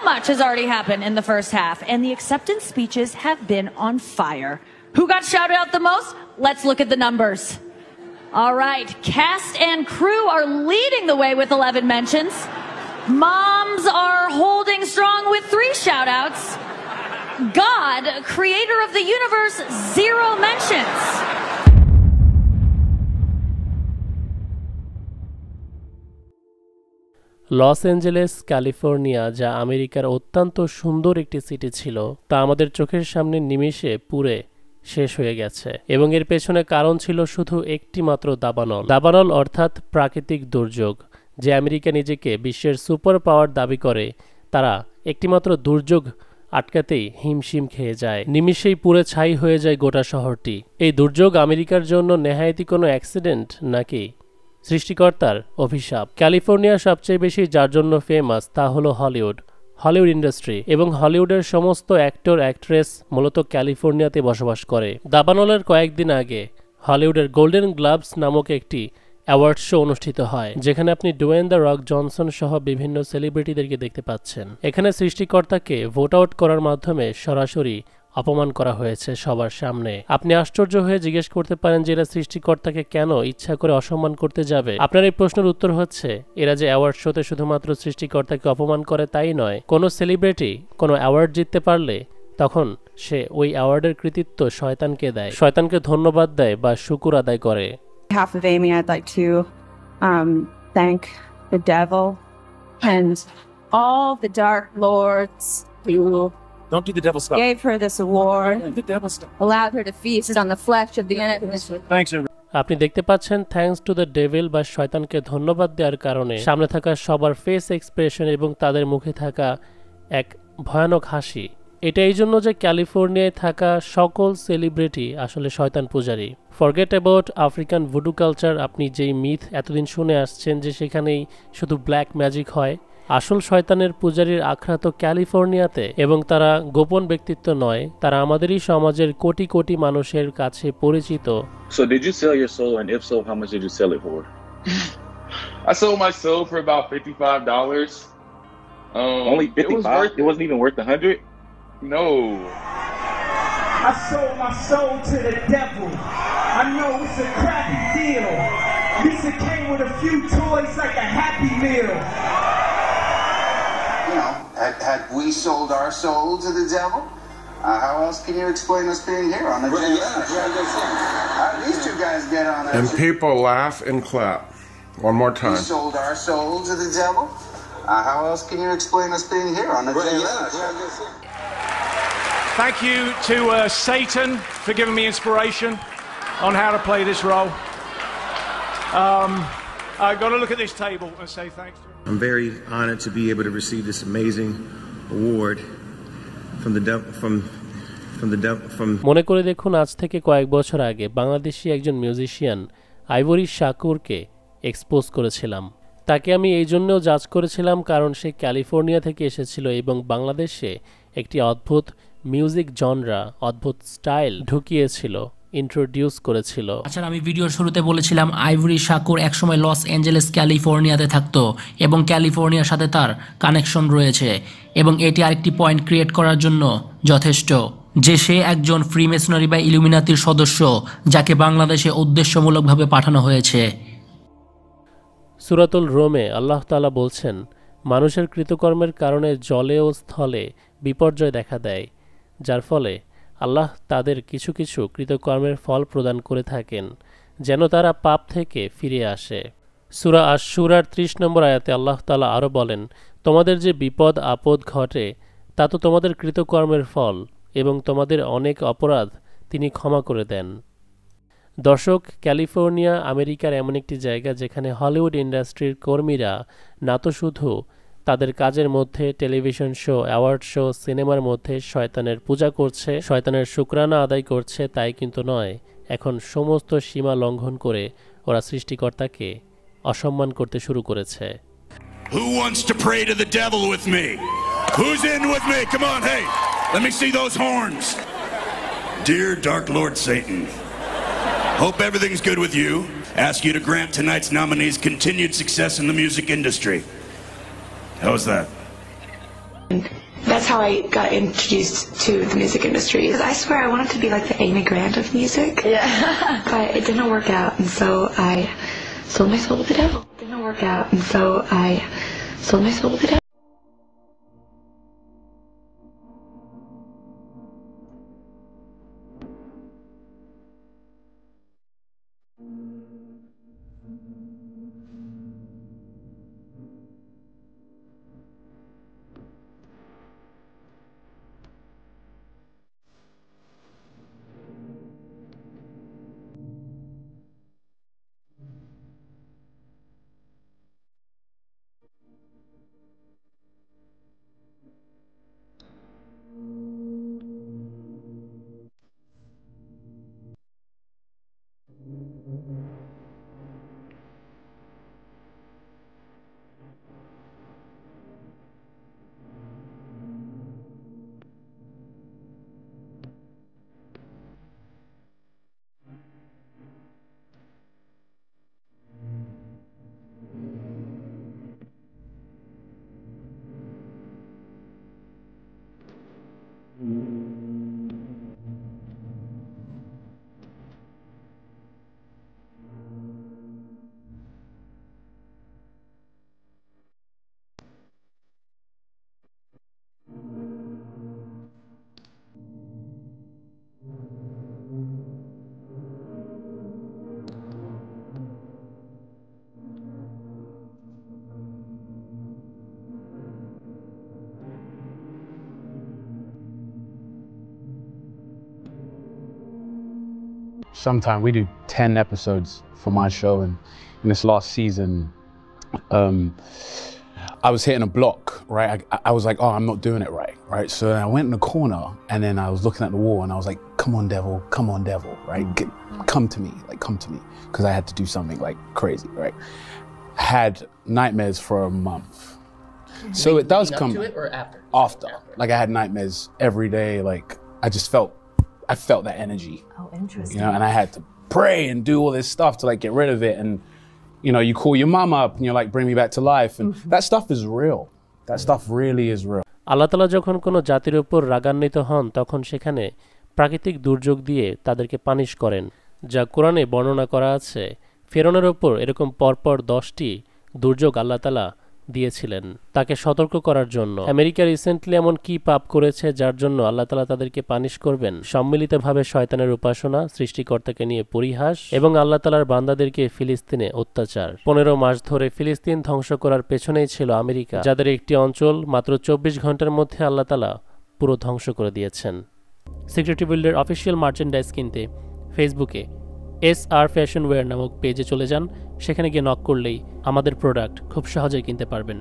Much has already happened in the first half, and the acceptance speeches have been on fire. Who got shouted out the most? Let's look at the numbers. All right, cast and crew are leading the way with 11 mentions. Moms are holding strong with 3 shout-outs. God, creator of the universe, 0 mentions. Los Angeles California, যা আমেরিকার অত্যন্ত সুন্দর একটি city ছিল, তা আমাদের চোখের সামনে নিমেষে পুড়ে শেষ হয়ে গেছে। এবং এর পেছনে কারণ ছিল শুধু একটি মাত্র দাবানল। দাবানল অর্থাৎ প্রাকৃতিক দুর্যোগ। যে আমেরিকা নিজেকে বিশ্বের সুপার পাওয়ার দাবি করে, তারা একটিমাত্র দুর্যোগ আটকাতেই হিমশিম খেয়ে যায়। নিমিষেই পুড়ে ছাই হয়ে যায় গোটা শহরটি। এই দুর্যোগ আমেরিকার জন্য নেহায়েতি কোনো অ্যাক্সিডেন্ট নাকি সৃষ্টিকর্তার অভিশাপ? ক্যালিফোর্নিয়া সবচেয়ে বেশি যার জন্য ফেমাস তা হলো হলিউড ইন্ডাস্ট্রি, এবং হলিউডের সমস্ত অ্যাক্টর অ্যাক্ট্রেস মূলত ক্যালিফোর্নিয়াতে বসবাস করে। দাবানলের কয়েকদিন আগে হলিউডের গোল্ডেন গ্লোবস নামক একটি অ্যাওয়ার্ড শো অনুষ্ঠিত হয়, যেখানে আপনি ডুয়েন দ্য রক জনসন সহ বিভিন্ন সেলিব্রিটিদেরকে দেখতে পাচ্ছেন। এখানে সৃষ্টিকর্তাকে ভোট আউট করার মাধ্যমে সরাসরি অপমান করা হয়েছে সবার সামনে। আপনি আশ্চর্য হয়ে জিজ্ঞেস করতে পারেন যে এরা সৃষ্টিকর্তাকে কেন ইচ্ছা করে অসম্মান করতে যাবে? আপনার এই প্রশ্নের উত্তর হচ্ছে, এরা যে অ্যাওয়ার্ড শোতে শুধুমাত্র সৃষ্টিকর্তাকে অপমান করে তাই নয়, কোনো সেলিব্রিটি কোনো অ্যাওয়ার্ড জিততে পারলে তখন সে ওই অ্যাওয়ার্ডের কৃতিত্ব শয়তানকে দেয়, শয়তানকে ধন্যবাদ দেয় বা শুকর আদায় করে। On behalf of Amy, I'd like to thank the devil and all the dark lords who don't do the devil stuff. Gave her this award. The devil stuff. Allowed her to feast on the flesh of the enemy. Thanks, everyone. আপনি দেখতে পাচ্ছেন thanks to the devil বা শয়তানকে ধন্যবাদ দেওয়ার কারণে সামনে থাকা সবার ফেস এক্সপ্রেশন এবং তাদের মুখে থাকা এক ভয়ানক হাসি। এটা এই জন্য যে ক্যালিফোর্নিয়ায় থাকা সকল সেলিব্রিটি আসলে শয়তান পূজারী। Forget about African voodoo culture. আপনি যেই মিথ এতদিন শুনে আসছেন যে সেখানেই শুধু ব্ল্যাক ম্যাজিক হয়, আসল শয়তানের পূজারীর আখড়া তো ক্যালিফোর্নিয়াতে, এবং তারা গোপন ব্যক্তিত্ব নয়, তারা আমাদেরই সমাজের কোটি কোটি মানুষের কাছে পরিচিত। So did you sell your soul, and if so, how much did you sell it for? I sold my soul for about $55. Only 55? It wasn't even worth 100? No. I sold my soul to the devil. I know it's a crappy deal. At least it came with a few toys like a Happy Meal. You know, had we sold our soul to the devil, how else can you explain us being here on the these two guys get on it. And people laugh and clap. One more time. We sold our soul to the devil. How else can you explain us being here on the Thank you to Satan for giving me inspiration on how to play this role. I've got to look at this table and say thanks to him. I'm very honored to be able to receive this amazing award from the devil, from মনে করে দেখুন, আজ থেকে কয়েক বছর আগে বাংলাদেশি একজন musician ivory শাকুরকে expose করেছিলাম। তাকে আমি এই জন্যও জাজ করেছিলাম কারণ সে ক্যালিফোর্নিয়া থেকে এসেছিল এবং বাংলাদেশে একটি অদ্ভুত মিউজিক জনরা, অদ্ভুত স্টাইল ঢুকিয়েছিল, ইন্ট্রোডিউস করেছিল। আচ্ছা, আমি ভিডিওর শুরুতে বলেছিলাম আইভরি শাকুর একসময় লস অ্যাঞ্জেলেস ক্যালিফোর্নিয়াতে থাকতো এবং ক্যালিফোর্নিয়ার সাথে তার কানেকশন রয়েছে, এবং এটি আরেকটি পয়েন্ট ক্রিয়েট করার জন্য যথেষ্ট যে সে একজন ফ্রিমেসনারি বা ইলুমিনাতির সদস্য, যাকে বাংলাদেশে উদ্দেশ্যমূলকভাবে পাঠানো হয়েছে। সূরাতুল রোমে আল্লাহ তাআলা বলছেন, মানুষের কৃতকর্মের কারণে জলে ও স্থলে বিপর্যয় দেখা দেয়, যার ফলে আল্লাহ তাদের কিছু কিছু কৃতকর্মের ফল প্রদান করে থাকেন যেন তারা পাপ থেকে ফিরে আসে। সূরা আশ-শুরার 30 নম্বর আয়াতে আল্লাহ তাআলা আরও বলেন, তোমাদের যে বিপদ আপদ ঘটে তা তো তোমাদের কৃতকর্মের ফল, এবং তোমাদের অনেক অপরাধ তিনি ক্ষমা করে দেন। দর্শক, ক্যালিফোর্নিয়া আমেরিকার এমন একটি জায়গা যেখানে হলিউড ইন্ডাস্ট্রির কর্মীরা না তো শুধু তাদের কাজের মধ্যে টেলিভিশন শো, অ্যাওয়ার্ড শো, সিনেমার মধ্যে শয়তানের পূজা করছে, শয়তানের শুকরানা আদায় করছে তাই কিন্তু নয়, এখন সমস্ত সীমা লঙ্ঘন করে ওরা সৃষ্টিকর্তাকে অসম্মান করতে শুরু করেছে। Who wants to pray to the devil with me? Who's in with me? Come on, hey, let me see those horns. Dear Dark Lord Satan, hope everything's good with you. Ask you to grant tonight's nominees continued success in the music industry. How's that? That's how I got introduced to the music industry. I swear I wanted to be like the Amy Grant of music. Yeah. But it didn't work out, and so I sold my soul to the devil. It didn't work out, and so I sold my soul to the devil. Sometimes we do 10 episodes for my show, and in this last season, I was hitting a block, right? I was like, oh, I'm not doing it right? So I went in the corner, and then I was looking at the wall, and I was like, come on, devil, right? Come to me, because I had to do something like crazy, right? Had nightmares for a month. So it does come to it or after? After. Like I had nightmares every day, like I felt that energy. Oh, interesting. You know, and I had to pray and do all this stuff to like get rid of it. And, you know, you call your mom up and you're like, bring me back to life. And that stuff is real. That stuff really is real. আল্লাহ তাআলা যখন কোনো জাতির উপর রাগান্বিত হন তখন সেখানে প্রাকৃতিক দুর্যোগ দিয়ে তাদেরকে পানিশ করেন, যা কোরআনে বর্ণনা করা আছে। ফিরআউনের উপর এরকম পরপর 10টি দুর্যোগ আল্লাহ তাআলা দিয়েছিলেন তাকে সতর্ক করার জন্য। আমেরিকা রিসেন্টলি এমন কি পাপ করেছে যার জন্য আল্লাহ তাআলা তাদেরকে পানিশ করবেন? সম্মিলিতভাবে শয়তানের উপাসনা, সৃষ্টিকর্তাকে নিয়ে পরিহাস এবং আল্লাহ তাআলার বান্দাদেরকে ফিলিস্তিনে অত্যাচার। 15 মাস ধরে ফিলিস্তিন ধ্বংস করার পেছনেই ছিল আমেরিকা, যাদের একটি অঞ্চল মাত্র 24 ঘন্টার মধ্যে আল্লাহ তাআলা পুরো ধ্বংস করে দিয়েছেন। সিক্রেট বিল্ডের অফিসিয়াল মার্চেন্ডাইজ কিনতে ফেসবুকে SR ফ্যাশন ওয়্যার নামক পেজে চলে যান। সেখানে গিয়ে নক করলেই আমাদের প্রোডাক্ট খুব সহজেই কিনতে পারবেন।